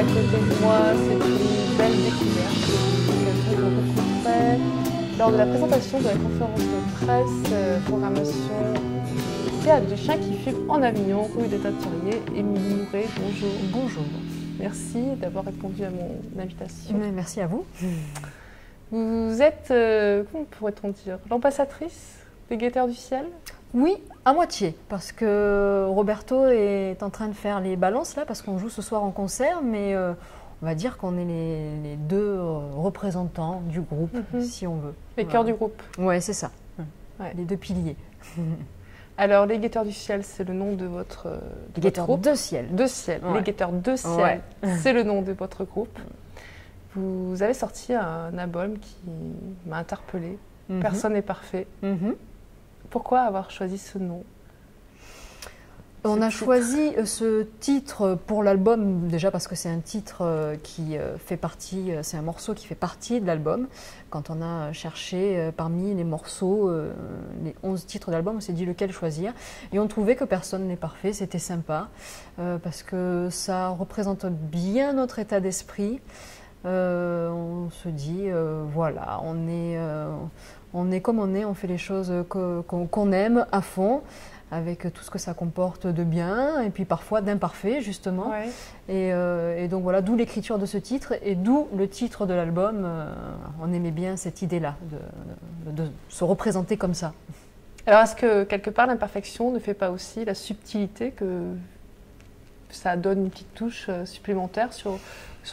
côté de moi cette belle découverte que je rencontrais lors de la présentation de la conférence de presse programmation Théâtre du Chien qui fume en Avignon, rue des Teinturiers. Émilie Mouret, bonjour. Bonjour. Merci d'avoir répondu à mon invitation. Merci à vous. Vous êtes, comment pourrait-on dire, l'ambassadrice des Guetteurs du Ciel? Oui, à moitié, parce que Roberto est en train de faire les balances là, parce qu'on joue ce soir en concert, mais on va dire qu'on est les deux représentants du groupe, si on veut. Les cœurs du groupe. Ouais, c'est ça. Ouais. Les deux piliers. Alors, les Guetteurs du Ciel, c'est le nom de votre groupe. Les Guetteurs de Ciel. De Ciel. Ouais. Les Guetteurs de Ciel, c'est le nom de votre groupe. Vous avez sorti un album qui m'a interpellée. Personne n'est parfait. Pourquoi avoir choisi ce nom? On a choisi ce titre pour l'album, déjà parce que c'est un titre qui fait partie, c'est un morceau qui fait partie de l'album. Quand on a cherché parmi les morceaux, les 11 titres d'album, on s'est dit lequel choisir. Et on trouvait que personne n'est parfait, c'était sympa, parce que ça représente bien notre état d'esprit. On se dit, voilà, on est comme on est, on fait les choses qu'on aime à fond, avec tout ce que ça comporte de bien, et puis parfois d'imparfait, justement. Ouais. Et donc voilà, d'où l'écriture de ce titre, et d'où le titre de l'album. On aimait bien cette idée-là, de se représenter comme ça. Alors, est-ce que, quelque part, l'imperfection ne fait pas aussi la subtilité que ça donne une petite touche supplémentaire sur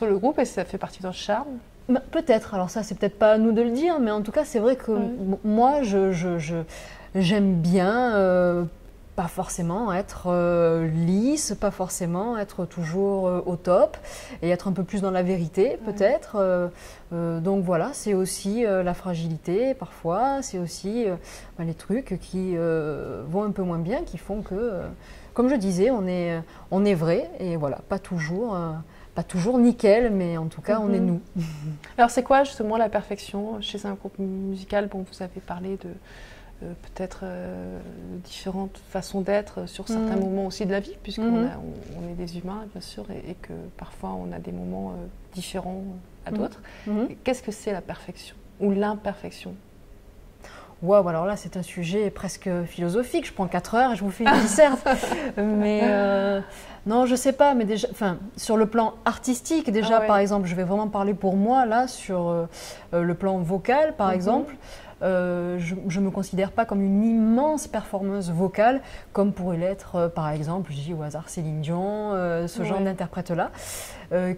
le groupe, et ça fait partie d'un charme? Peut-être, alors ça c'est peut-être pas à nous de le dire, mais en tout cas c'est vrai que moi j'aime bien pas forcément être lisse, pas forcément être toujours au top, et être un peu plus dans la vérité peut-être. Donc voilà, c'est aussi la fragilité parfois, c'est aussi les trucs qui vont un peu moins bien, qui font que, comme je disais, on est vrai, et voilà, pas toujours nickel, mais en tout cas, on est nous. Alors, c'est quoi justement la perfection chez un groupe musical? Bon, vous avez parlé de peut-être différentes façons d'être sur certains moments aussi de la vie, puisqu'on est des humains, bien sûr, et que parfois on a des moments différents à d'autres. Qu'est-ce que c'est la perfection ou l'imperfection? Wow, alors là, c'est un sujet presque philosophique. Je prends 4 heures et je vous fais une disserte. Mais non, je sais pas. Mais déjà, sur le plan artistique, déjà, par exemple, je vais vraiment parler pour moi là sur le plan vocal, par exemple. Je me considère pas comme une immense performeuse vocale, comme pourrait l'être, par exemple, je dis au hasard Céline Dion, ce genre d'interprètes-là,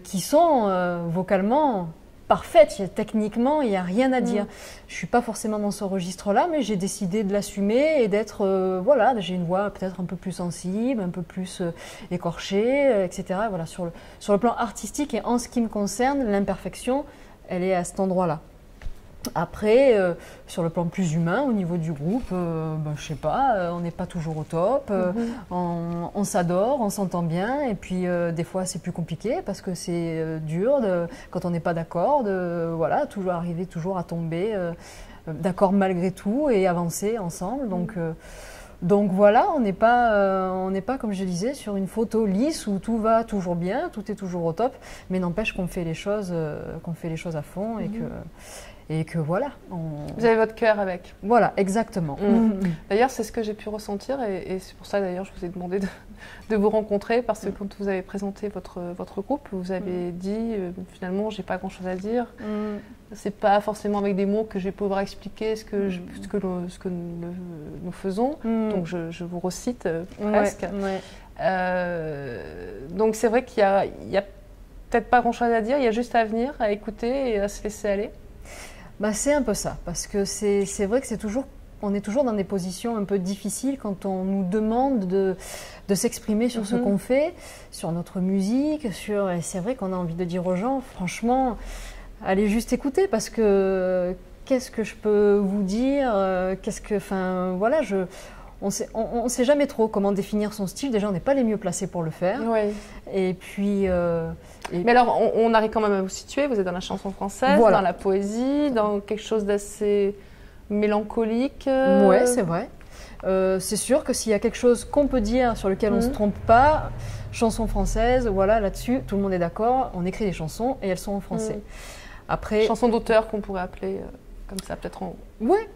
qui sont vocalement parfaite, techniquement, il n'y a rien à dire. Je ne suis pas forcément dans ce registre-là, mais j'ai décidé de l'assumer et d'être, voilà, j'ai une voix peut-être un peu plus sensible, un peu plus écorchée, etc. Voilà, sur le plan artistique et en ce qui me concerne, l'imperfection, elle est à cet endroit-là. Après, sur le plan plus humain, au niveau du groupe, je sais pas, on n'est pas toujours au top, on s'adore, on s'entend bien, et puis des fois c'est plus compliqué parce que c'est dur quand on n'est pas d'accord, voilà, arriver toujours à tomber d'accord malgré tout et avancer ensemble. Donc voilà, on n'est pas, comme je disais, sur une photo lisse où tout va toujours bien, tout est toujours au top, mais n'empêche qu'on fait les choses à fond et que voilà. Vous avez votre cœur avec. Voilà, exactement. D'ailleurs, c'est ce que j'ai pu ressentir, et c'est pour ça d'ailleurs je vous ai demandé de vous rencontrer, parce que quand vous avez présenté votre groupe, vous avez dit finalement j'ai pas grand chose à dire. C'est pas forcément avec des mots que je vais pouvoir expliquer ce que nous faisons. Donc je vous recite presque. Donc c'est vrai qu'il y a peut-être pas grand chose à dire, il y a juste à venir, à écouter et à se laisser aller. C'est un peu ça, parce que c'est vrai que on est toujours dans des positions un peu difficiles quand on nous demande de s'exprimer sur ce qu'on fait, sur notre musique, et c'est vrai qu'on a envie de dire aux gens, franchement, allez juste écouter, parce que qu'est-ce que je peux vous dire, voilà, on sait jamais trop comment définir son style. Déjà, on n'est pas les mieux placés pour le faire. Et puis... Mais alors, on arrive quand même à vous situer. Vous êtes dans la chanson française, dans la poésie, dans quelque chose d'assez mélancolique. Ouais, c'est vrai. C'est sûr que s'il y a quelque chose qu'on peut dire sur lequel on ne se trompe pas, chanson française, voilà, là-dessus, tout le monde est d'accord, on écrit des chansons et elles sont en français. Après, chansons d'auteur qu'on pourrait appeler comme ça, peut-être en... Ouais,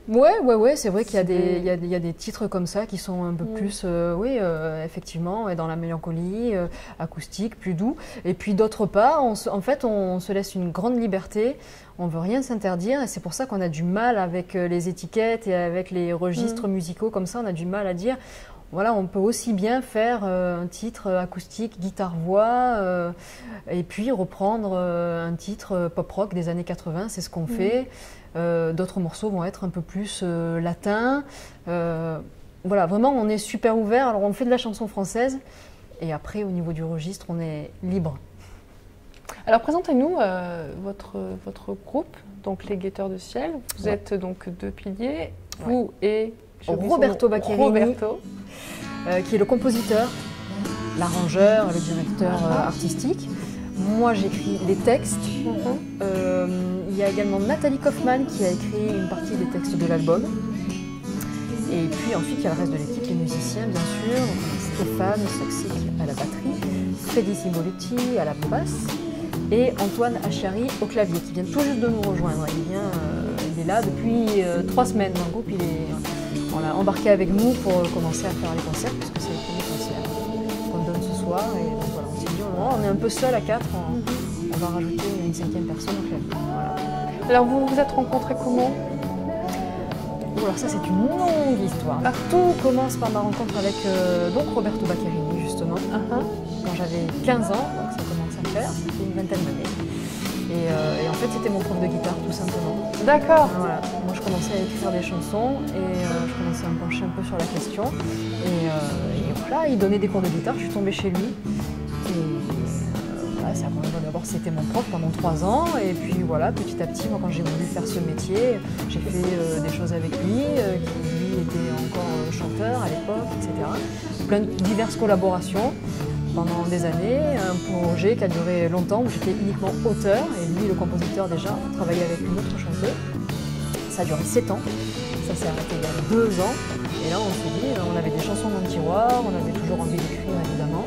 c'est vrai qu'il y a des titres comme ça qui sont un peu plus, effectivement, dans la mélancolie, acoustique, plus doux. Et puis d'autre part, en fait, on se laisse une grande liberté, on ne veut rien s'interdire, et c'est pour ça qu'on a du mal avec les étiquettes et avec les registres musicaux comme ça, on a du mal à dire... Voilà, on peut aussi bien faire un titre acoustique, guitare-voix, et puis reprendre un titre pop-rock des années 80, c'est ce qu'on fait. D'autres morceaux vont être un peu plus latins. Voilà, vraiment, on est super ouvert. Alors, on fait de la chanson française, et après, au niveau du registre, on est libre. Alors, présentez-nous votre groupe, donc les Guetteurs de Ciel. Vous êtes donc deux piliers, vous et... Roberto Baccherini, qui est le compositeur, l'arrangeur, le directeur artistique. Moi, j'écris les textes. Il y a également Nathalie Kaufmann qui a écrit une partie des textes de l'album. Et puis ensuite, il y a le reste de l'équipe, les musiciens, bien sûr. Stéphane Saxic à la batterie, Freddy Simboluti à la basse et Antoine Achiari au clavier, qui vient tout juste de nous rejoindre. Il est là depuis 3 semaines dans le groupe. On l'a embarqué avec nous pour commencer à faire les concerts, puisque c'est les premiers concerts qu'on donne ce soir. Et donc voilà, on s'est dit, on est un peu seul à 4, on va rajouter une 5e personne au clavier. Voilà. Alors vous vous êtes rencontrés comment? Alors ça, c'est une longue histoire. Tout commence par ma rencontre avec donc Roberto Baccherini, justement, quand j'avais 15 ans, donc ça commence à faire, c'était une vingtaine d'années. Et en fait, c'était mon prof de guitare, tout simplement. D'accord. Voilà. Moi, je commençais à écrire des chansons et je commençais à me pencher un peu sur la question. Et voilà, il donnait des cours de guitare, je suis tombée chez lui. Voilà, d'abord, c'était mon prof pendant 3 ans. Et puis voilà, petit à petit, moi, quand j'ai voulu faire ce métier, j'ai fait des choses avec lui, qui lui était encore chanteur à l'époque, etc. Plein de diverses collaborations. Pendant des années, un projet qui a duré longtemps où j'étais uniquement auteur et lui, le compositeur déjà, travaillait avec une autre chanteuse. Ça a duré 7 ans, ça s'est arrêté il y a 2 ans et là on s'est dit, on avait des chansons dans le tiroir, on avait toujours envie d'écrire évidemment,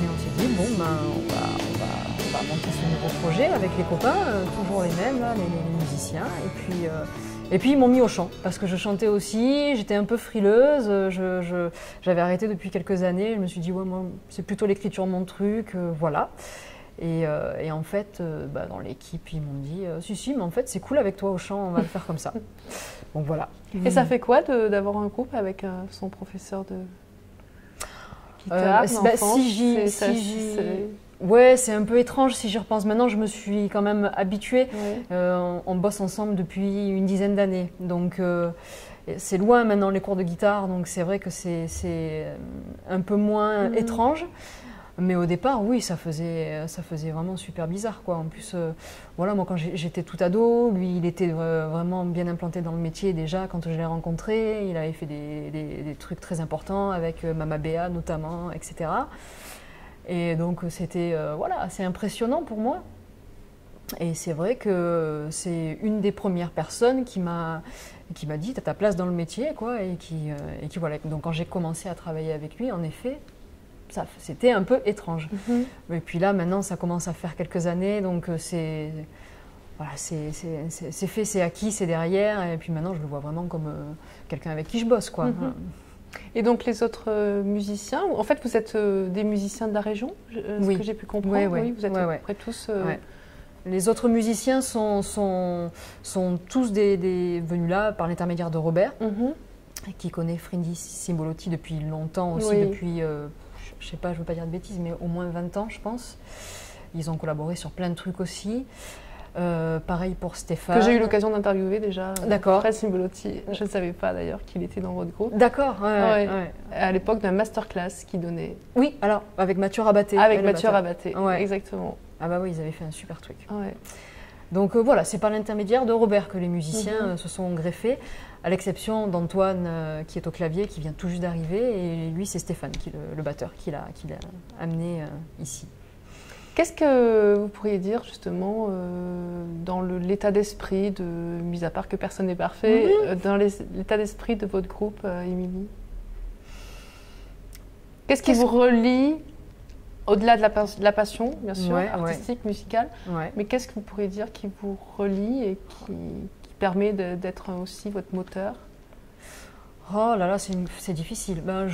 mais on s'est dit bon ben on va monter ce nouveau projet avec les copains, toujours les mêmes, là, les musiciens, et puis ils m'ont mis au chant, parce que je chantais aussi, j'étais un peu frileuse, j'avais arrêté depuis quelques années, je me suis dit, ouais, moi, c'est plutôt l'écriture mon truc, voilà. Et en fait, dans l'équipe, ils m'ont dit, si, mais en fait, c'est cool avec toi au chant, on va le faire comme ça. Donc voilà. Et ça fait quoi d'avoir un groupe avec son professeur de guitare Ouais, c'est un peu étrange si j'y repense. Maintenant, je me suis quand même habituée. On bosse ensemble depuis une dizaine d'années. Donc, c'est loin maintenant les cours de guitare. Donc, c'est vrai que c'est un peu moins étrange. Mais au départ, oui, ça faisait vraiment super bizarre, quoi. En plus, voilà, moi, quand j'étais tout ado, lui, il était vraiment bien implanté dans le métier déjà. Quand je l'ai rencontré, il avait fait des trucs très importants avec Mama Béa notamment, etc. Et donc c'était voilà, assez impressionnant pour moi. Et c'est vrai que c'est une des premières personnes qui m'a dit t'as ta place dans le métier, quoi, et qui voilà. Donc quand j'ai commencé à travailler avec lui, en effet, c'était un peu étrange. Et puis là maintenant ça commence à faire quelques années, donc c'est fait, c'est acquis, c'est derrière. Et puis maintenant je le vois vraiment comme quelqu'un avec qui je bosse, quoi. Et donc les autres musiciens, en fait vous êtes des musiciens de la région, ce que j'ai pu comprendre, oui, vous êtes à peu près tous... Les autres musiciens sont tous venus là par l'intermédiaire de Robert, qui connaît Freddy Simboluti depuis longtemps aussi, depuis, je sais pas, je veux pas dire de bêtises, mais au moins 20 ans je pense. Ils ont collaboré sur plein de trucs aussi. Pareil pour Stéphane. Que j'ai eu l'occasion d'interviewer déjà. D'accord. Fred Simboluti. Je ne savais pas d'ailleurs qu'il était dans votre groupe. D'accord. À l'époque d'un masterclass qui donnait. Oui, alors avec Mathieu Rabaté. Avec Mathieu Rabaté, exactement. Ah bah oui, ils avaient fait un super truc. Donc voilà, c'est par l'intermédiaire de Robert que les musiciens se sont greffés, à l'exception d'Antoine qui est au clavier, qui vient tout juste d'arriver, et lui c'est Stéphane, qui le batteur, qui l'a amené ici. Qu'est-ce que vous pourriez dire justement dans l'état d'esprit, mis à part que personne n'est parfait, dans l'état d'esprit de votre groupe, Émilie? Qu'est-ce qui vous relie, au-delà de la passion, bien sûr, artistique, musicale, mais qu'est-ce que vous pourriez dire qui vous relie et qui permet d'être aussi votre moteur? Oh là là, c'est difficile. Ben,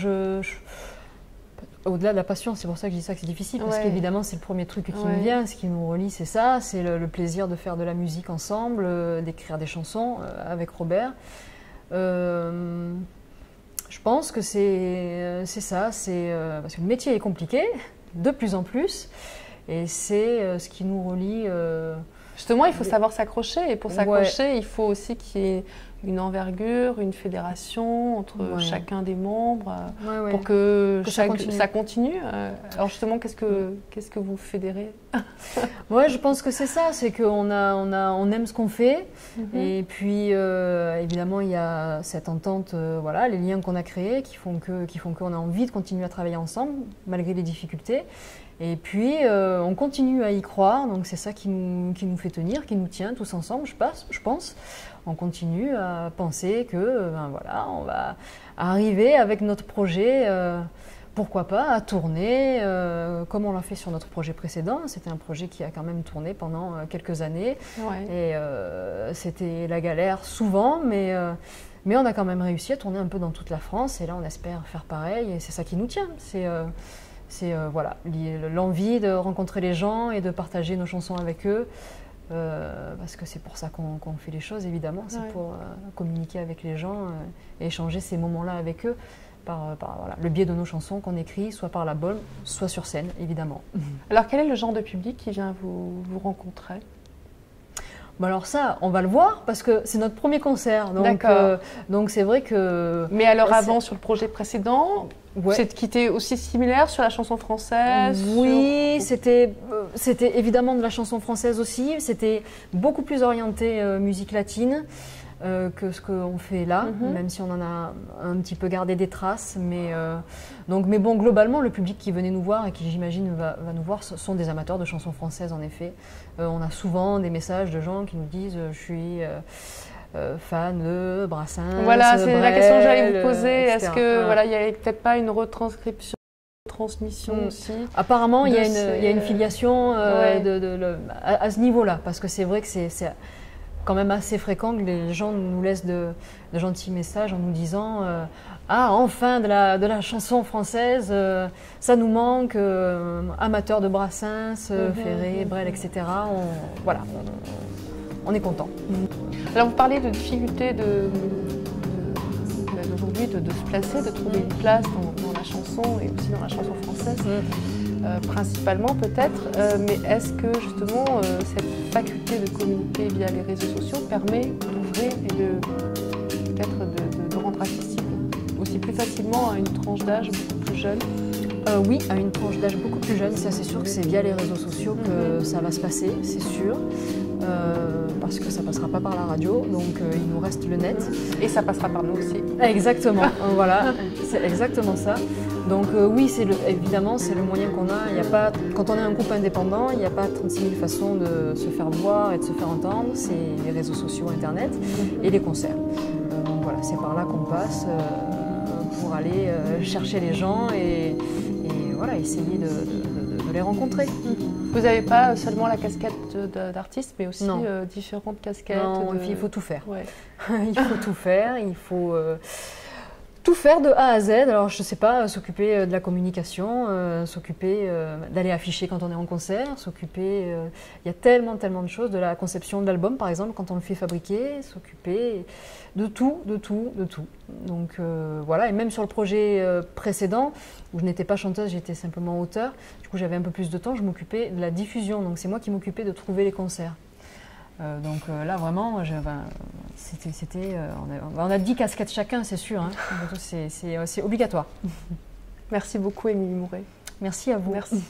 au-delà de la passion, c'est pour ça que je dis ça que c'est difficile, parce qu'évidemment c'est le premier truc qui me vient, ce qui nous relie c'est ça, c'est le plaisir de faire de la musique ensemble, d'écrire des chansons avec Robert. Je pense que c'est ça, parce que le métier est compliqué, de plus en plus, et c'est ce qui nous relie. Justement, il faut savoir s'accrocher, et pour s'accrocher, il faut aussi qu'il y ait une envergure, une fédération entre chacun des membres pour que ça continue. Alors justement, qu'est-ce que vous fédérez? Ouais, je pense que c'est ça, c'est qu'on on aime ce qu'on fait, et puis évidemment il y a cette entente, voilà, les liens qu'on a créés qui font qu'on a envie de continuer à travailler ensemble malgré les difficultés. Et puis, on continue à y croire, donc c'est ça qui nous fait tenir, qui nous tient tous ensemble, je pense. On continue à penser que, voilà, on va arriver avec notre projet, pourquoi pas, à tourner, comme on l'a fait sur notre projet précédent. C'était un projet qui a quand même tourné pendant quelques années. Et c'était la galère souvent, mais on a quand même réussi à tourner un peu dans toute la France. Et là, on espère faire pareil, et c'est ça qui nous tient. C'est voilà, l'envie de rencontrer les gens et de partager nos chansons avec eux, parce que c'est pour ça qu'on fait les choses, évidemment. C'est pour communiquer avec les gens et échanger ces moments-là avec eux par voilà, le biais de nos chansons qu'on écrit, soit par l'album, soit sur scène, évidemment. Alors, quel est le genre de public qui vient vous rencontrer? Bon alors ça, on va le voir parce que c'est notre premier concert. Donc c'est vrai que... Mais alors avant, sur le projet précédent, c'était aussi similaire sur la chanson française? Oui, c'était évidemment de la chanson française aussi. C'était beaucoup plus orienté musique latine que ce qu'on fait là, même si on en a un petit peu gardé des traces. Mais bon, globalement, le public qui venait nous voir et qui, j'imagine, va nous voir, ce sont des amateurs de chansons françaises, en effet. On a souvent des messages de gens qui nous disent « je suis fan de Brassens ». Voilà, c'est la question que j'allais vous poser. Est-ce que voilà, il n'y avait peut-être pas une retranscription, transmission aussi? Apparemment, il y a une filiation à ce niveau-là, parce que c'est vrai que c'est quand même assez fréquent que les gens nous laissent de gentils messages en nous disant ah, enfin de la chanson française, ça nous manque, amateurs de Brassens, Ferré, Brel, etc. Voilà, on est content. Alors vous parlez de difficulté d'aujourd'hui de se placer, de trouver une place dans la chanson et aussi dans la chanson française. Principalement peut-être, mais est-ce que justement cette faculté de communiquer via les réseaux sociaux permet d'ouvrir et peut-être de rendre accessible aussi plus facilement à une tranche d'âge beaucoup plus jeune? Oui, à une tranche d'âge beaucoup plus jeune, ça c'est sûr que c'est via les réseaux sociaux que ça va se passer, c'est sûr. Parce que ça passera pas par la radio, donc il nous reste le net. Et ça passera par nous aussi. Exactement, voilà, c'est exactement ça. Donc oui, évidemment, c'est le moyen qu'on a. Quand on est un groupe indépendant, il n'y a pas 36 000 façons de se faire voir et de se faire entendre. C'est les réseaux sociaux, Internet et les concerts. Donc voilà, c'est par là qu'on passe pour aller chercher les gens et voilà, essayer de les rencontrer. Vous n'avez pas seulement la casquette d'artiste, mais aussi différentes casquettes? Non, il faut tout faire. Il faut tout faire, il faut tout faire de A à Z. Alors je ne sais pas, s'occuper de la communication, s'occuper d'aller afficher quand on est en concert, s'occuper, il y a tellement de choses, de la conception de l'album par exemple quand on le fait fabriquer, s'occuper de tout. Donc voilà, et même sur le projet précédent, où je n'étais pas chanteuse, j'étais simplement auteur, du coup j'avais un peu plus de temps, je m'occupais de la diffusion, donc c'est moi qui m'occupais de trouver les concerts. Donc là vraiment, on a 10 casquettes chacun, c'est sûr, hein. C'est obligatoire. Merci beaucoup Émilie Mouret. Merci à vous. Merci.